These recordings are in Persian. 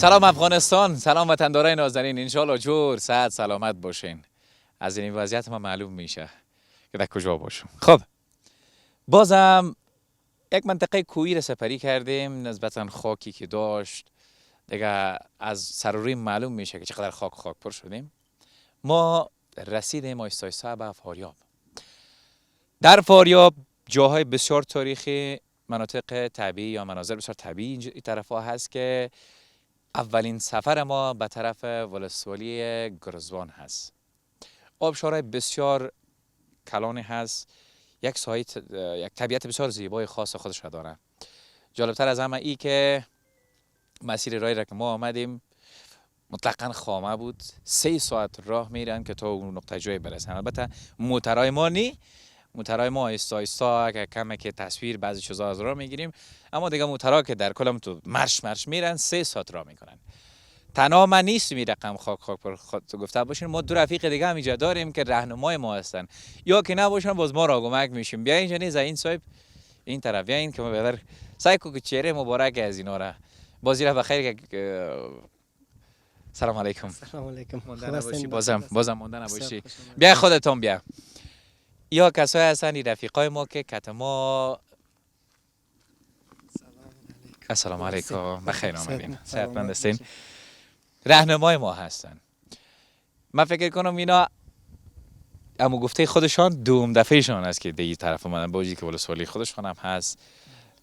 سلام افغانستان، سلام وطندارای نازنین، انشالله جور صحت سلامت باشین. از این وضعیت ما معلوم میشه که در کجا باشم. خب بازم یک منطقه کوهی را سپری کردیم، نسبتا خاکی که داشت دیگه از سر و روی معلوم میشه که چقدر خاک پر شدیم. ما رسیدیم آیسته آیسته به فاریاب. در فاریاب جاهای بسیار تاریخی، مناطق طبیعی یا مناظر بسیار طبیعی این طرف ها هست که اولین سفر ما به طرف ولسوالی گرزوان هست. آبشارهای بسیار کلانی هست، یک طبیعت بسیار زیبای خاص خودش را داره. جالبتر از همه ای که مسیر راهی را که ما آمدیم مطلقاً خامه بود. 3 ساعت راه میرن که تا اون نقطه جای برسن. البته موترهای ما نی، موترهای ما آیسته آیسته که کمه که تصویر بعضی چیزا از راه میگیریم، اما دیگه موترها که در کلم تو مرش میرن 3 ساعت راه میکنن. تنها من نیستم این رقم خاک پر گفته باشین، ما 2 رفیق دیگه هم اینجا داریم که راهنمای ما هستن، یا که نباشن باز ما را کمک میشیم. بیا اینجا نیز این صاحب این طرف بیاین که ما بدر سعی کو که چهره مبارک از اینا را بازی را بخیر که سلام علیکم. سلام علیکم. بازم مونده نباشی. بیا خودتون بیا. یا کسایی هستن این رفیقای ما که ما السلام علیکم، بخیر آمدین، صحتمند هستین، راهنمای ما هستن. من فکر کنم اینا اما گفته خودشان دوم دفعهشان است که دیگه طرف اومدن، با که ولسوالی خودشان هم هست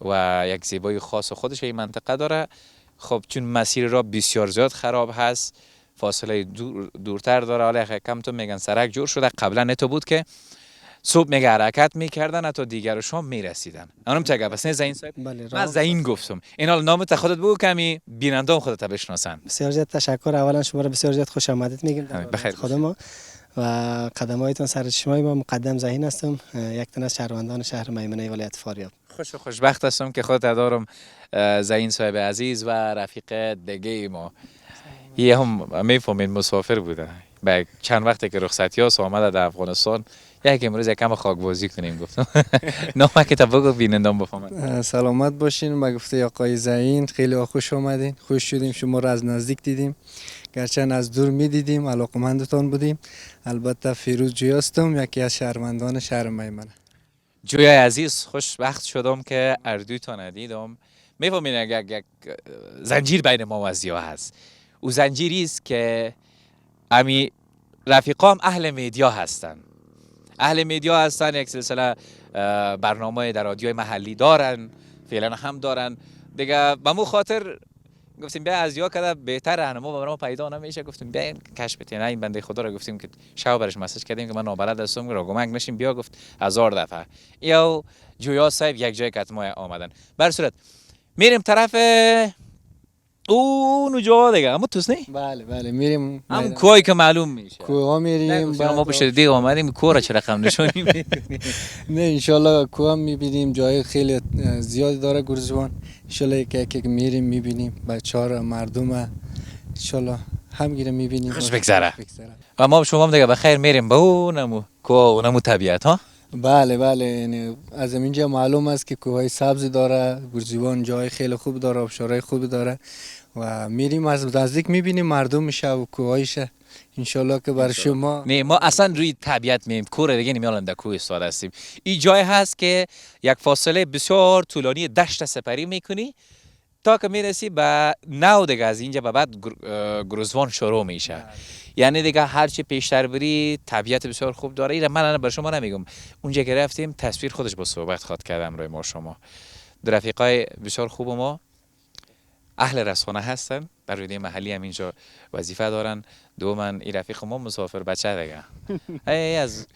و یک زیبایی خاص خودش این منطقه داره. خب چون مسیر را بسیار زیاد خراب هست، فاصله دورتر داره، حالا کم تو میگن سرک جور شده، قبلا نتو بود که صبح میگه حرکت میکردن تا دیگر شام میرسیدن. اونم چگه پس نه زین صاحب؟ بله، من زین گفتم. این حال نام خودت بگو کمی بینندام خودت بشناسن. بسیار زیاد تشکر. اولا شما را بسیار زیاد خوش آمدید میگیم بخیر خود ما و قدمایتان سر چشمای ما. مقدم زهین هستم، یک تن از شهروندان شهر میمنه ولایت فاریاب. خوشبخت هستم که خودت دارم زهین صاحب عزیز و رفیق دیگه ما. یه هم میفهمین مسافر بوده. با چند وقتی که رخصتی ها آمده در افغانستان، یک امروز یکم خاک بازی کنیم گفتم. نامه که بگو بینندام بفهمن. سلامت باشین. ما گفته آقای زهین خیلی خوش آمدین، خوش شدیم شما را از نزدیک دیدیم، گرچه از دور می دیدیم، علاقمندتان بودیم. البته فیروز جوی هستم، یکی از شهروندان شهر میمنه. جوی عزیز، خوشبخت شدم که اردویتان دیدم. میفهمین یک زنجیر بین ما و زیا هست. او زنجیری است که امی رفیقام اهل میدیا هستن. یک سلسله برنامه در رادیوی محلی دارن، فعلا هم دارن دیگه. به مو خاطر گفتیم بیا از یا کده بهتر راهنما برام پیدا نمیشه، گفتیم بیا کشف بتین. این بنده خدا رو گفتیم که شب برش مسیج کردیم که من نابلد هستم، را گمک نشیم. بیا گفت 1000 دفعه. یا جویا صاحب یک جای کتما آمدن. بر صورت میریم طرف اون جا دیگه. اما توس نی؟ بله میریم هم کوهی که معلوم میشه. کوه میریم. ما پشت دیگه آمدیم کوه را چه رقم نشونیم. نه انشالله کوه میبینیم، جای خیلی زیادی داره گرزوان. انشالله یک میریم میبینیم، بچه‌ها مردم انشالله همگیره میبینیم، خوش بگذره. و ما شما هم دیگه بخیر میریم به اونمو کوه و اونمو طبیعت ها. بله یعنی از اینجا معلوم است که کوههای سبز داره گرزوان، جای خیلی خوب داره، آبشارهای خوب داره و میریم از نزدیک میبینیم مردمش و کوهایش. انشالله که بر شما نه ما اصلا روی طبیعت میریم، کوه دیگه نمیالن در کوه استاد هستیم. این جای هست که یک فاصله بسیار طولانی دشت سپری میکنی تا که میرسی به نو دیگه. از اینجا به بعد گرزوان شروع میشه. یعنی دیگه هرچی پیشتر بری طبیعت بسیار خوب داره. این من بر شما نمیگم، اونجا که رفتیم تصویر خودش با صحبت خواد کردم روی ما. شما در رفیقای بسیار خوب ما اهل رسانه هستن، در رادیو محلی هم اینجا وظیفه دارن. دومن این رفیق ما مسافر بچه دیگه از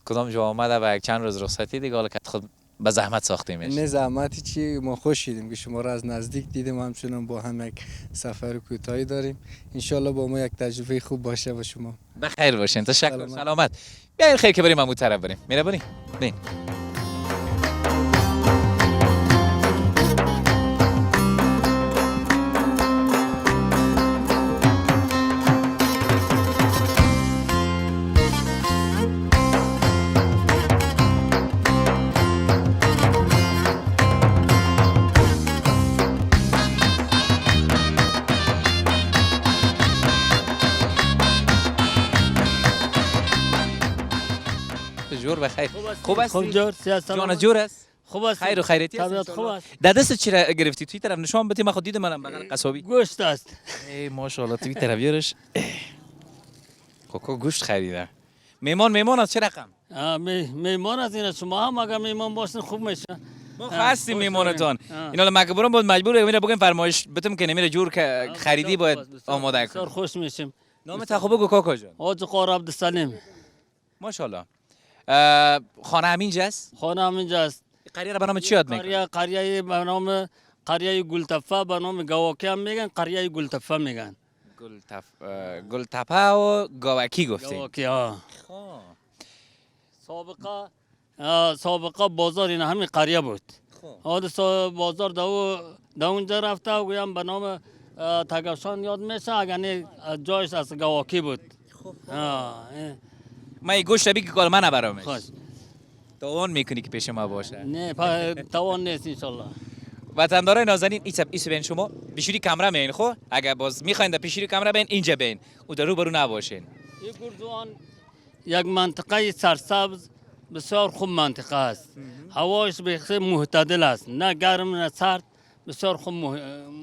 کدام جا آمده و یک چند روز رخصتی دیگه، حالا که خود به زحمت ساختیمش. نه زحمتی چی، ما خوش شدیم که شما را از نزدیک دیدیم، همچنان با هم یک سفر کوتاهی داریم. انشالله با ما یک تجربه خوب باشه با شما. بخیر باشین. تشکر. سلامت. بیاین خیر که بریم همون طرف بریم. میره بریم. جور بخیر. خوب خوب هستی؟ جور سیاست جان جور است. خوب است. خیر و خیریتی است. طبیعت خوب است. در دست چی را گرفتی؟ توی طرف نشان بدی، من خود دیدم منم بغل قصابی. گوشت است. ای ماشاءالله توی طرف بیارش. کوکو گوشت خریده. میمان از چه رقم؟ میمان از این شما هم اگر میمان باشین خوب میشه. ما هستیم خوش میمانتان. داریم. اینا مگبورم بود مجبوره میره بگیم فرمایش بتم که نمیره جور که خریدی باید آماده بسیار کنی. خوش میشیم. نام تا خوب بگو کاکا جان. حاج قار عبدالسلیم. ماشاءالله. خانه همینجاست؟ خانه همینجاست. قریه را به نام چی یاد میکنه؟ قریه به نام قریه گلتفه به نام گواکی هم میگن، قریه گلتفه میگن. گلتپه و گاوکی گفتی. گواکی ها. سابقه بازار این همین قریه بود. حالا بازار دو اونجا رفته و گویم به نام تگفشان یاد میشه، اگر نه جایش از گواکی بود. من این گوشت بی که کار من نبرامش. خوش. توان میکنی که پیش ما باشه. نه توان نیست انشالله. وطندارای نازنین ایسا بین شما بشوری کمره میین خو اگر باز میخواین در پیشوری کمره بین اینجا بین او در رو برو نباشین. این گردوان یک منطقه سرسبز بسیار خوب منطقه است. هوایش بخیر معتدل است، نه گرم نه سرد، بسیار خوب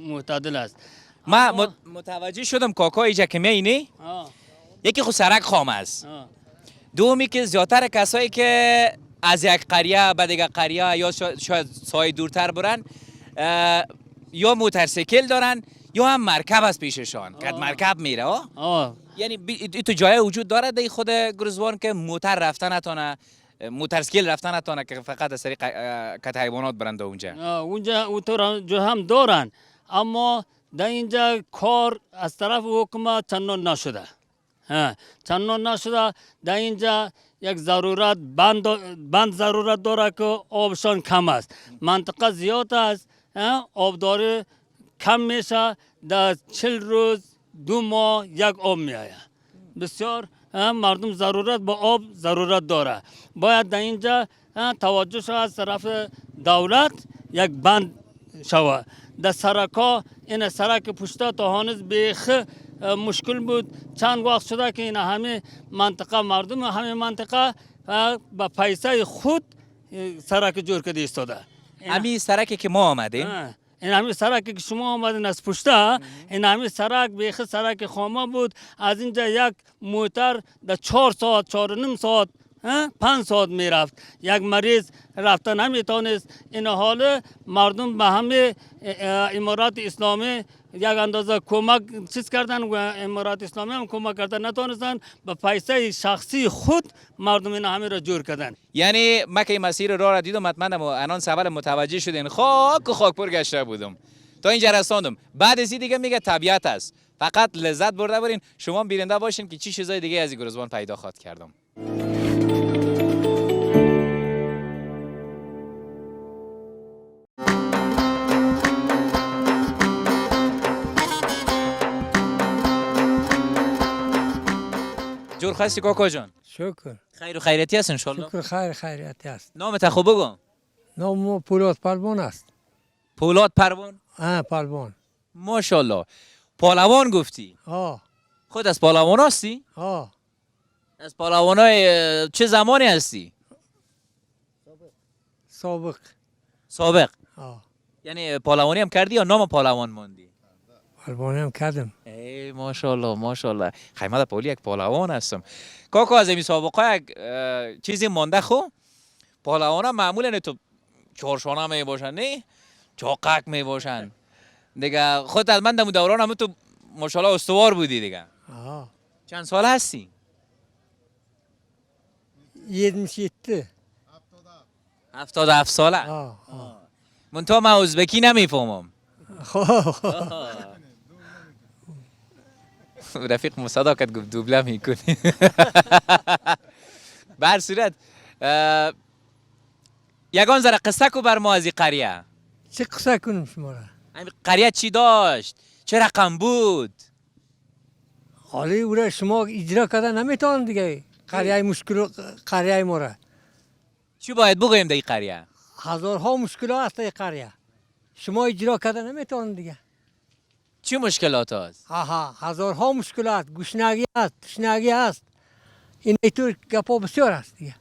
معتدل است. من متوجه شدم کاکا اینجا که میینی یکی خود سرک خام است. دومی که زیادتر کسایی که از یک قریه به دیگه قریه یا شاید سایه دورتر برن یا موتورسیکل دارن یا هم مرکب است پیششان که مرکب میره. یعنی تو جای وجود داره دی خود گرزوان که موتر رفتن نتونه، موتورسیکل رفتن نتونه که فقط از طریق کت حیوانات برند اونجا. اونجا اوتور هم دارن، اما در اینجا کار از طرف حکومت چندان نشده. چندان نشده. در اینجا یک ضرورت بند ضرورت داره که آبشان کم است. منطقه زیاد است، آبداری کم میشه. در 40 روز 2 ماه یک آب میآید. بسیار مردم ضرورت با آب ضرورت داره. باید در اینجا توجه شود از طرف دولت یک بند شود. در سرکا این سرک پشتا تا هنوز بیخ مشکل بود. چند وقت شده که این همه منطقه مردم همه منطقه با پیسه خود سرک جور کرده ایستاده. همین سرکی که ما آمدیم این همین سرکی که شما آمدین از پشتا، این همین سرک بیخ سرک خامه بود. از اینجا یک موتر در 4 ساعت 4.5 ساعت 5 ساعت میرفت. یک مریض رفتن نمیتونست. این حال مردم به همه امارات اسلامی یک اندازه کمک چیز کردن و امارات اسلامی هم کمک کردن نتونستن. به پیسه شخصی خود مردم این همه را جور کردن. یعنی من که این مسیر راه را دیدم مطمئنم الان سوال متوجه شدین خاک پر گشته بودم تا اینجا رساندم. بعد از این دیگه میگه طبیعت است، فقط لذت برده برین. شما بیننده باشین که چی چیزای دیگه از گرزوان پیدا خواهد کردم. جور خستی کاکا جان. شکر. خیر و خیریتی است انشالله. شکر خیر خیریتی است. نام تا خوب بگو. نام پولاد پالوان است. پولاد پروان؟ پالوان. ماشاءالله. پالوان گفتی؟ خود از پالوان هستی؟ از پالوان های چه زمانی هستی؟ سابق. یعنی پالوانی هم کردی یا نام پالوان موندی؟ پالوانی هم کردم. ای ماشاءالله. خیمه پولی یک پالوان هستم. کاکا از این سابقه یک چیزی مانده خو؟ پالوان ها معمولا تو چهارشانه می باشن نه؟ چاقک می باشن. دیگه خود از من دمو دوران هم تو ماشاءالله استوار بودی دیگه. چند سال هستی؟ 77. 77 ساله. منتها من ازبکی نمیفهمم. رفیق مصادقت گفت دوبله میکنی. بر صورت یگان ذره قصه کو بر ما از این قریه. چه قصه کنم شما را؟ قریه چی داشت؟ چه رقم بود؟ حالی او را شما اجرا کردن نمیتونن دیگه. قریه مشکل قریه ما را. چی باید بگویم در این قریه؟ هزارها مشکلات است در قریه. شما اجرا کردن نمیتونن دیگه. چی مشکلات هست؟ هزارها مشکلات، گشنگی است، تشنگی است. این طور گپا بسیار است دیگه.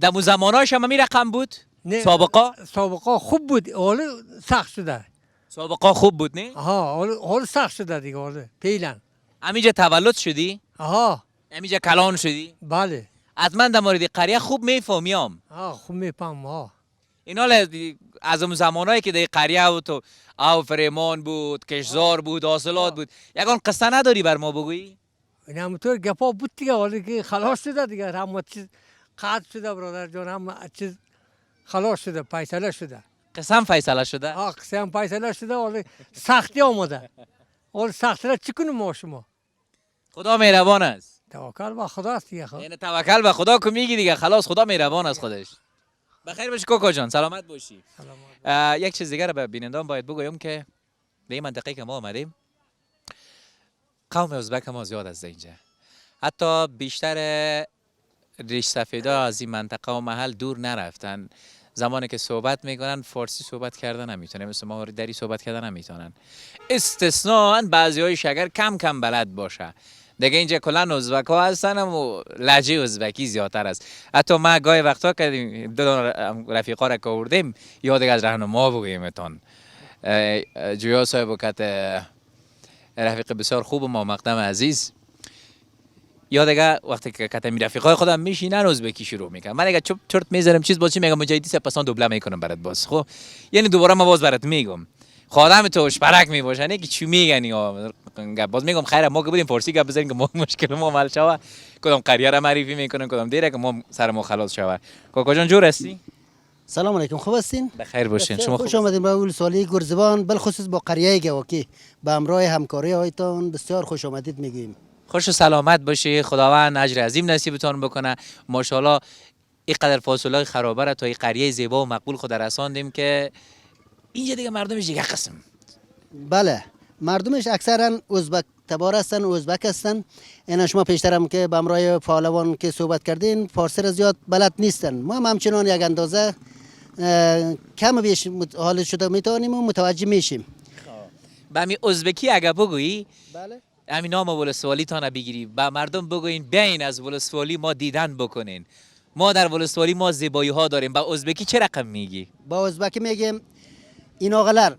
دمو زماناش هم همین رقم بود نه سابقا خوب بود، حالا سخت شده. سابقا خوب بود نه آها، حالا سخت شده دیگه، حالا فعلا. همینجا تولد شدی آها همینجا کلان شدی بله. حتما در مورد قریه خوب میفهمیم. خوب میفهم. اینا از اون زمانایی که در قریه بود و او فریمان بود، کشزار بود، حاصلات بود، یکان قصه نداری بر ما بگویی؟ این همونطور گپا بود دیگه، حالا که خلاص شده دیگه، همه چیز قطع شده برادر جان، همه چیز خلاص شده، فیصله شده. قسم فیصله شده؟ قصه هم فیصله شده، حالا سختی آمده. حالا سختی را چی کنیم ما شما؟ خدا مهربان است. توکل به خدا است دیگه. یعنی توکل به خدا که میگی دیگه خلاص خدا مهربان است خودش. بخیر باشی کوکو جان، سلامت باشی. یک چیز دیگه رو به بینندان باید بگویم که به این منطقه که ما آمدیم قوم ازبک ما زیاد است اینجا. حتی بیشتر ریش سفیدا از این منطقه و محل دور نرفتن. زمانی که صحبت میکنن فارسی صحبت کردن نمیتونن، مثل ما دری صحبت کردن نمیتونن. استثناء بعضی های شگر کم کم بلد باشه. دیگه اینجا کلا ازبک ها هستن و لهجه ازبکی زیادتر است. حتی ما گاهی وقتا که دو رفیقا را که آوردیم یاد از راهنما بگویمتون. جویا صاحب و کت رفیق بسیار خوب ما مقدم عزیز، یا دیگه وقتی که کتمی رفیقای خودم میشینن ازبکی شروع میکنم، من دیگه چرت میذارم چیز باشه میگم مجاهدی سپاسان دوبله میکنم برات باز. خب یعنی دوباره ما باز برات میگم خودم توش برک میباشن که چی میگنی باز میگم خیر ما که بودیم فارسی گپ بزنیم که ما مشکل ما حل شوه، کدام قریه را معرفی میکنن کدام دیره که ما سر ما خلاص شوه. کوکو جان جور هستی؟ سلام علیکم، خوب هستین؟ بخیر باشین. شما خوش آمدین به ولسوالی گرزبان، بالخصوص با قریه گواکی به همراه همکاری هایتان بسیار خوش آمدید میگیم. خوش و سلامت باشی، خداوند اجر عظیم نصیبتون بکنه. ماشاءالله اینقدر فاصله خرابه را تا این قریه زیبا و مقبول خود رساندیم که اینجا دیگه مردمش دیگه قسم. بله، مردمش اکثرا ازبک تبار هستن، ازبک هستن. اینا شما پیشترم که به همراه پهلوان که صحبت کردین فارسی را زیاد بلد نیستن. ما هم همچنان یک اندازه کم بیش حال شده میتونیم و متوجه میشیم. به می ازبکی اگه بگویی بله، همین نام ولسوالی تانه بگیری به مردم بگوین بیاین از ولسوالی ما دیدن بکنین، ما در ولسوالی ما زیبایی ها داریم. با ازبکی چه رقم میگی؟ با ازبکی میگیم این آقلر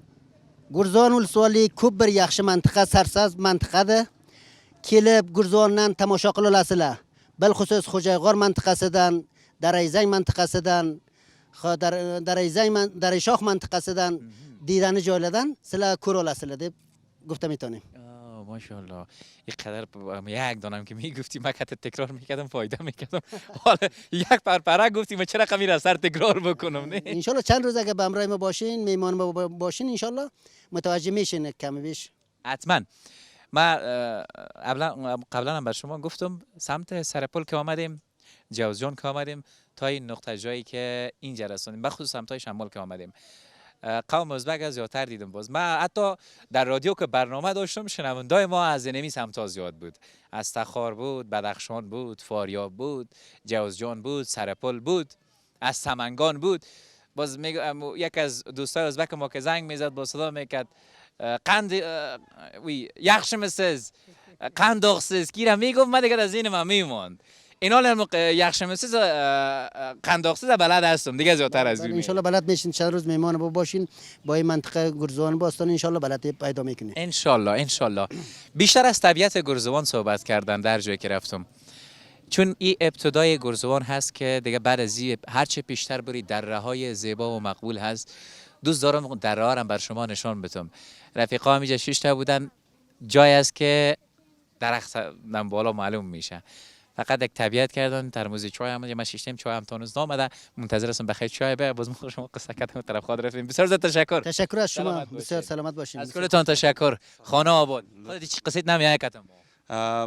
گرزان ولسوالی کوب bir yaxshi mantiqa sarsoz mantiqada kelib gurzondan tomosha qilasizlar. Bilxusus Xo'jayg'or mantiqasidan, Darayzang mantiqasidan, Darayshah mantiqasidan دیدن joylardan sizlar ko'ra olasizlar deb گفته میتونیم. ماشاءالله اینقدر یک دانم که میگفتی من کت تکرار میکردم فایده میکردم، حالا یک پرپره گفتی من چرا قمی را سر تکرار بکنم. نه ان شاء الله چند روز اگه به همراه ما باشین، میمان ما باشین، ان شاء الله متوجه میشین کم بیش. حتما. ما قبلا هم بر شما گفتم سمت سرپل که آمدیم، جوزجان که آمدیم، تا این نقطه جایی که اینجا رسیدیم، بخصوص سمت شمال که آمدیم قوم ازبک زیادتر دیدم. باز من حتی در رادیو که برنامه داشتم شنوندای ما از نمی سمتا زیاد بود، از تخار بود، بدخشان بود، فاریاب بود، جوزجان بود، سرپل بود، از سمنگان بود. باز یک از دوستای ازبک ما که زنگ میزد با صدا میکرد قند یخشمسز قنداقسز کیرم میگفت، من دیگه از این من میموند. اینا یخشمسز قنداقسز بلد هستم دیگه زیادتر از این. ان شاء الله بلد میشین، چند روز میمان باشین با این منطقه گرزوان باستان ان شاء الله بلد پیدا میکنین. ان شاء الله بیشتر از طبیعت گرزوان صحبت کردن در جایی که رفتم، چون این ابتدای گرزوان هست که دیگه بعد از هر چه پیشتر بری دره های زیبا و مقبول هست. دوست دارم دره ها رو بر شما نشان بدم. رفیقا اینجا 6 تا بودن، جای است که درخت بالا معلوم میشه، فقط یک طبیعت کردن. ترموز چای هم من شیشتم چای هم تونس نامده، منتظر هستم بخیر چای به باز شما قصه کردم طرف خود رفتیم. بسیار زیاد تشکر از شما، بسیار سلامت باشین. از کلتون تشکر. خانه آباد. خودت چی قصه نمیای کتم؟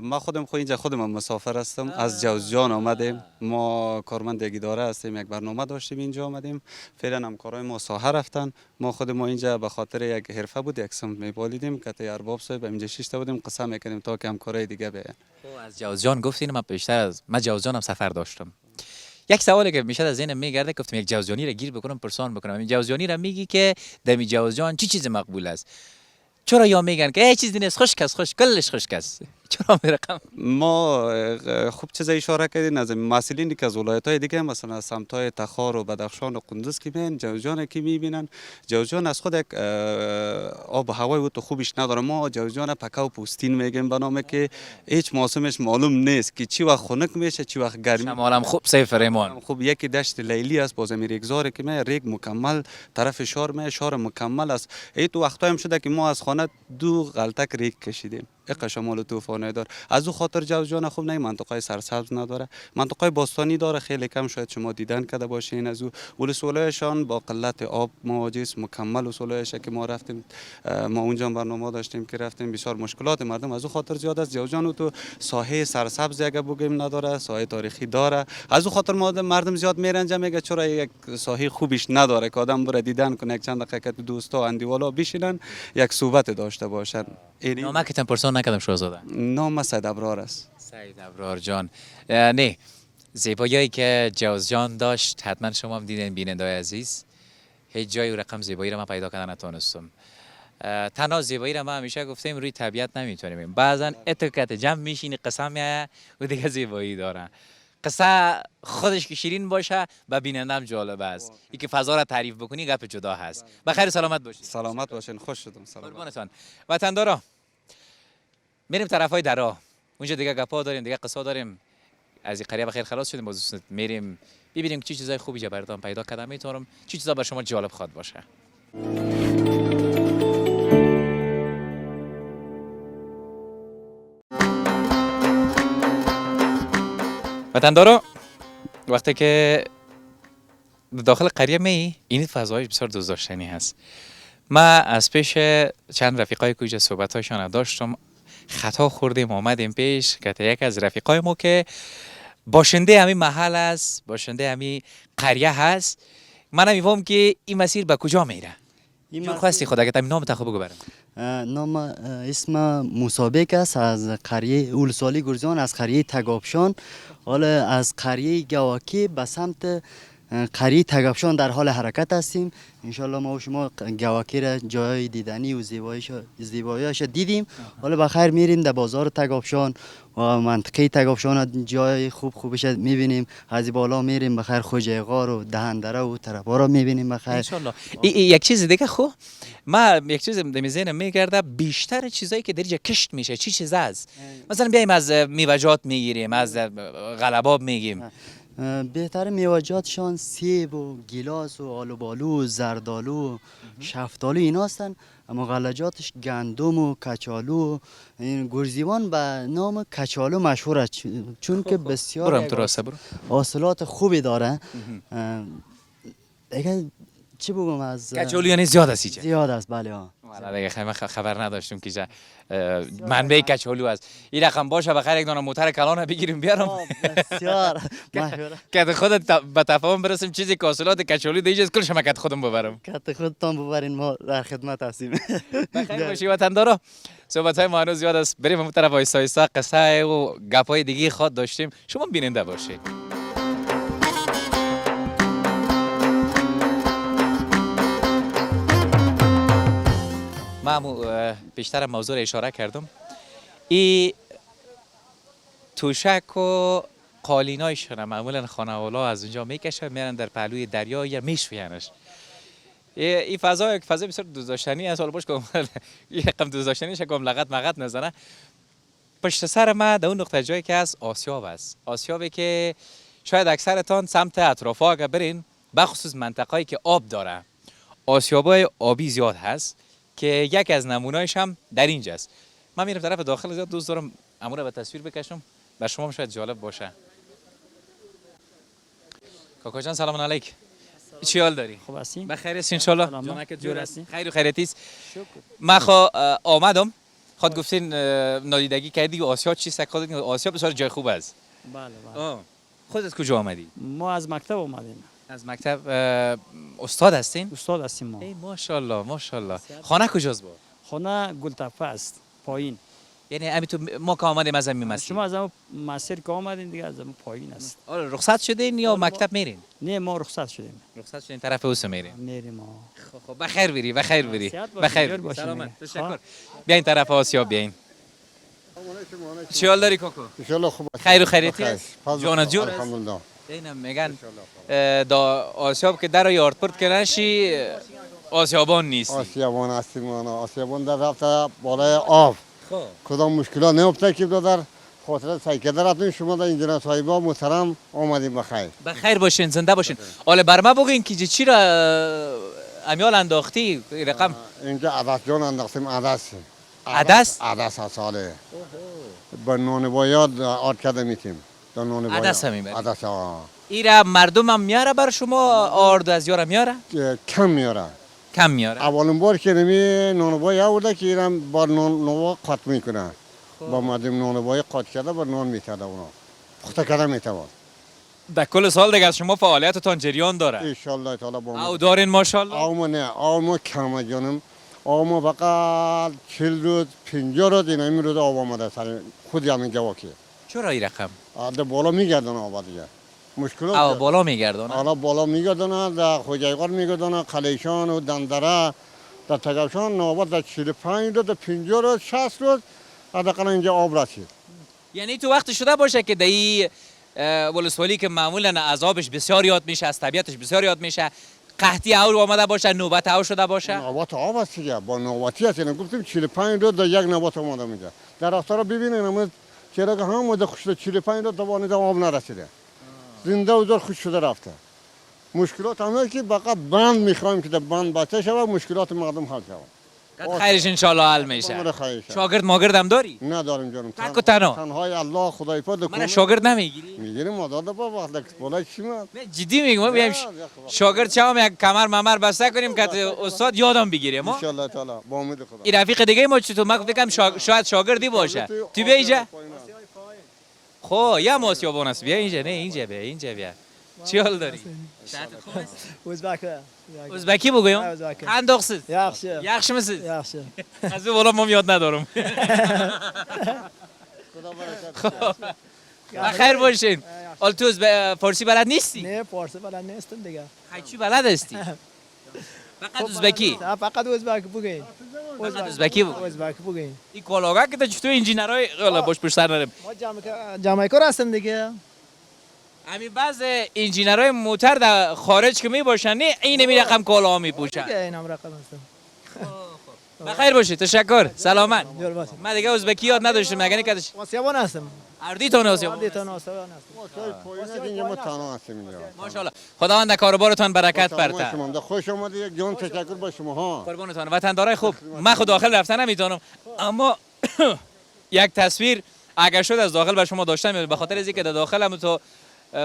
ما خودم اینجا خودم مسافر هستم، از جوزجان آمدیم. ما کارمند یک اداره هستیم، یک برنامه داشتیم اینجا آمدیم. فعلا همکارای ما ساحه رفتن، ما خود ما اینجا به خاطر یک حرفه بود، یک سمت میبالیدیم که ارباب صاحب اینجا 6 تا بودیم، قسم میکنیم تا که همکارای دیگه بیان. از جوزجان گفتین، من بیشتر از من جوزجان هم سفر داشتم. یک سوالی که میشه از ذهنم میگرده، گفتم یک جوزجانی را گیر بکنم پرسان بکنم. این جوزجانی را میگی که دمی جوزجان چی چیز مقبول است؟ چرا یا میگن که هیچ چیزی نیست، خشک است، کلش خشک است؟ چرا می رقم؟ ما خوب چیز اشاره کردین از مسئولینی که از ولایت‌های دیگه مثلا از سمت‌های تخار و بدخشان و قندوز که میان جوزجان که میبینن جوزجان از خود یک آب و هوای او تو خوبش نداره. ما جوزجان پکه و پوستین میگیم به نامه که هیچ موسمش معلوم نیست که چی وقت خنک میشه چی وقت گرمی. شمالم خوب صفر ایمان. خوب یکی دشت لیلی است باز می ریگزاره که می ریگ مکمل طرف شهر مکمل است. ای تو وقتا هم شده که ما از خانه 2 غلطک ریگ کشیدیم. یک شمال طوفانی دار. از او خاطر جوزجان خوب نه منطقه سرسبز نداره. منطقه باستانی داره خیلی کم شاید شما دیدن کرده باشین. از او ولسوالیشان با قلت آب مواجه است. مکمل ولسوالیش که ما رفتیم ما اونجا برنامه داشتیم که رفتیم بسیار مشکلات مردم از او خاطر زیاد است. جوزجان تو ساحه سرسبز اگه بگیم نداره، ساحه تاریخی داره. از او خاطر مردم زیاد میرنجه میگه چرا یک ساحه خوبیش نداره که آدم بره دیدن کنه یک چند دقیقه دوستا اندیوالا بشینن یک صحبت داشته باشن. نامه که تن پرسون نکردم شاهزاده. نام سید ابرار است. سید ابرار جان. نه زیبایی که جوزجان داشت حتما شما هم دیدین بیننده عزیز. هیچ جای و رقم زیبایی رو من پیدا کردن نتونستم. تنها زیبایی رو ما همیشه گفتیم روی طبیعت نمیتونیم. بعضا اتکت جمع میشینی قسم میایه و دیگه زیبایی داره. قصه خودش که شیرین باشه و بینندم جالب است. این که فضا را تعریف بکنی گپ جدا هست. بخیر سلامت باشید. سلامت باشین. خوش شدم. سلامت. قربانتان. وطندارا میریم طرفای درا. اونجا دیگه گپا داریم، دیگه قصه داریم. از این قریه بخیر خلاص شدیم باز میریم ببینیم چه چیزای خوبی جا براتون پیدا کردم. میتونم چه چیزا بر شما جالب خواد باشه. وطندارا وقتی که داخل قریه می این فضای بسیار دوست داشتنی هست. ما از پیش چند رفیقای که اینجا صحبتاشون داشتم خطا خوردیم آمدیم پیش که یک از رفیقای ما که باشنده همین محل است، باشنده همین قریه هست. من میفهم که این مسیر به کجا میره؟ جون خواستی خدا که نام تا بگو برام. نام اسم مسابق است از قریه ولسوالی گرزیان از قریه تگابشان. حالا از قریه گواکی به سمت قریه تگابشان در حال حرکت هستیم. انشالله ما و شما گواکی را جای دیدنی و زیباییش دیدیم. حالا بخیر میریم در بازار تگابشان و منطقه تگابشان جای خوبش میبینیم. از بالا میریم بخیر خوجه غار و دهندره و طرفا را میبینیم بخیر. انشالله. یک چیز دیگه خو ما یک چیز در ذهنم میگرده بیشتر چیزایی که در اینجا کشت میشه چی چیز است؟ مثلا بیایم از میوه‌جات میگیریم، از غلباب میگیم. بهتر میوه‌جاتشان سیب و گیلاس و آلوبالو و زردالو و شفتالو اینا هستن. اما غلجاتش گندم و کچالو. این گرزیوان به نام کچالو مشهور است چون که بسیار حاصلات خوبی داره. دیگه چی بگم از کچالو یعنی زیاد است اینجا؟ زیاد است بله ها. دیگه خبر نداشتم که منبع کچالو است. این رقم باشه بخیر یک دانه موتر کلان بگیریم بیارم. بسیار مشهور. که خودت به تفاهم برسیم چیزی که حاصلات کچالو دیگه کل شمکت خودم ببرم. کت خودتان ببرین ما در خدمت هستیم. بخیر باشی وطندارا. صحبت‌های ما هنوز زیاد است. بریم اون طرف آیستا آیستا قصه و گپ‌های دیگه خواد داشتیم. شما بیننده باشید. من بیشتر موضوع اشاره کردم. این توشک و قالینایشون معمولا خانوالا از اونجا میکشن میرن در پهلوی دریا یا میشوینش. این فضا بسیار دوست داشتنی است. حالا باش که یک رقم دوست داشتنی شکم لغت مغت نزنه. پشت سر ما در اون نقطه جایی که از آسیاب است. آسیابی که شاید اکثرتان سمت اطرافا اگه برین بخصوص منطقه‌ای که آب داره آسیابای آبی زیاد هست که یک از نمونه‌اش هم در اینجاست. من میرم طرف داخل زیاد دوست دارم امور به تصویر بکشم. بر شما شاید جالب باشه. کاکا جان سلام علیک. چی حال داری؟ خوب هستی؟ بخیر است ان شاء الله. جانک جور هستی؟ خیر و خیریت است. من آمدم خود گفتین نادیدگی کردی و آسیا چی سکادید؟ آسیا بسیار جای خوب است. بله بله. خود از کجا آمدی؟ ما از مکتب اومدیم. از مکتب استاد هستین؟ استاد هستیم ما. ای ماشاءالله ماشاءالله. خانه کجاست با؟ خانه گلتپه است پایین. یعنی همین تو ما که آمدیم از همین مسیر. شما از همون مسیر که آمدین دیگه از همون پایین است. آره رخصت شدین یا مکتب میرین؟ نه ما رخصت شدیم. رخصت شدین طرف اوس میرین. میریم ما. خب بخیر بری بخیر بری. بخیر بخیر. سلامت. تشکر. بیاین طرف آسیا بیاین. چی حال داری کوکو؟ انشالله خوب است. خیر و خیریتی بخیر. است؟ فضل جان خدا. جور است؟ الحمدلله. اینم میگن دا آسیاب که در یارپورت کنشی آسیابان نیستی. آسیابان هستیم ما. آسیابان در رفته بالای آب. کدام مشکلات نیفته که در خاطر سایکل رفتیم. شما در اینجا صاحبا محترم آمدیم بخیر. بخیر باشین، زنده باشین. حالا بر ما بگین که چی را امیال انداختی رقم؟ اینجا عدس جان انداختیم عدس. عدس؟ عدس ساله. با نانوایات آرد کرده میتیم. عدس هم میبریم. عدس ایرا مردم هم میاره بر شما آرد از یارم میاره؟ کم میاره. کم میاره. اولین بار که نمی نانوایی آورده که ایران با نانوا قاط میکنه. با مردم نانوایی قاط کرده با نان میتاده اونا. پخته کرده میتواد. در کل سال دیگه از شما فعالیتتان جریان داره. ان شاء الله تعالی با او دارین ماشاءالله. او نه او کم جانم. او فقط 40 روز 50 روز اینا می روز آب آمده سر خود همین جواکی. چرا این رقم؟ در بالا میگردن آب دیگه. مشکلات. او بالا میگردونه. حالا بالا میگردن در خوجایگار میگردن قلیشان و دندره در تگرشان نوبت در 45 روز 50 روز 60 روز حداقل اینجا آب رسید. یعنی تو وقت شده باشه که دایی ولسوالی که معمولا عذابش بسیار یاد میشه، از طبیعتش بسیار یاد میشه، قحطی او آمده باشه، نوبت او شده باشه. نوبت آب است دیگه، با نوبتی است. یعنی گفتیم 45 روز در یک نوبت اومده میگه. در رفتار ببینید امروز چرا که هم در خوش 45 روز دوانید آب نرسیده. زنده و زار خوش شده رفته. مشکلات همه که فقط بند میخوایم که در بند بسته شود مشکلات مردم حل شود. خیرش ان حل میشه. شاگرد ماگرد هم داری؟ نداریم جانم. تک و تنها. تنهای الله خدای پاک. من شاگرد نمیگیری؟ میگیریم مادر بابا بالای چی من؟ نه جدی میگم ما بیایم شاگرد چام یک کمر ممر بسته کنیم که استاد یادم بگیره ما. ان شاء الله تعالی با امید خدا. این رفیق دیگه ما چطور من فکر کنم شاید شاگردی باشه. تو بیا اینجا. خو یا ماسیابان است بیا اینجا. نه اینجا بیا اینجا بیا. چی حال داری؟ ازبکی بگویم؟ انداخسید. یخش مسید. از اون ما یاد ندارم. بخیر باشین. حال تو فارسی بلد نیستی؟ نه فارسی بلد نیستم دیگه. چی بلد هستی؟ فقط ازبکی. فقط ازبک بگین. فقط ازبکی بگو. ازبک بگین. این کالاگا که تو انجینرای باش پشت سر نریم. ما جامعه هستم دیگه. همین بعض انجینرای موتر در خارج که می باشن نه این می رقم کالا میپوشن. دیگه اینم رقم هستم. بخیر باشید. تشکر. سلامت. جور باشه. من دیگه ازبکی یاد نداشتم مگه نه آسیابان هستم. اردیتون آسیابان. آسیابان هستم. اینجا ما تنها هستیم اینجا. ماشاءالله. خداوند در کاروبارتان برکت فرته. شما خوش آمدید. یک جان تشکر با شما ها. قربانتان. وطندارای خوب. من خود داخل رفتن نمیتونم اما یک تصویر اگر شد از داخل به شما داشتم به خاطر از اینکه در داخلم تو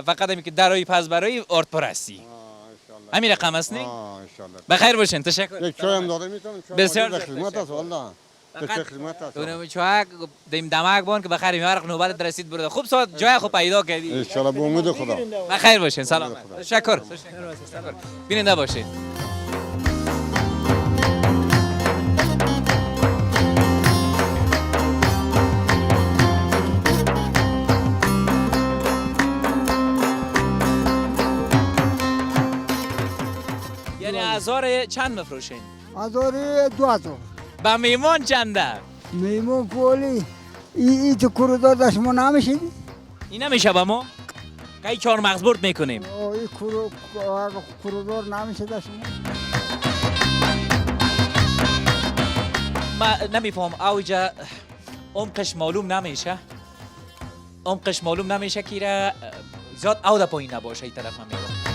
فقط همین که درایی پس برای آرد پرستی. همین رقم است نه؟ بخیر باشین. تشکر. یک چای هم داده میتونم. بسیار خدمت است والله. به خدمت است. دونم چاک دیم دماغ بون که بخیر میارق نوبت رسید برده. خوب ساعت جای خوب پیدا کردی. ان شاء الله به امید خدا. بخیر باشین. سلام. تشکر. بیننده باشین. یعنی هزار چند مفروشین؟ هزار 2000. با میمون چنده؟ میمون کولی ای تو کوردار داشت ما نمیشید؟ این نمیشه با ما؟ که چهار مغز برد میکنیم. این کوردار نمیشه داشت ما نمیفهم اوجا عمقش معلوم نمیشه. عمقش معلوم نمیشه که زیاد او دا پایین نباشه این طرف هم میگم.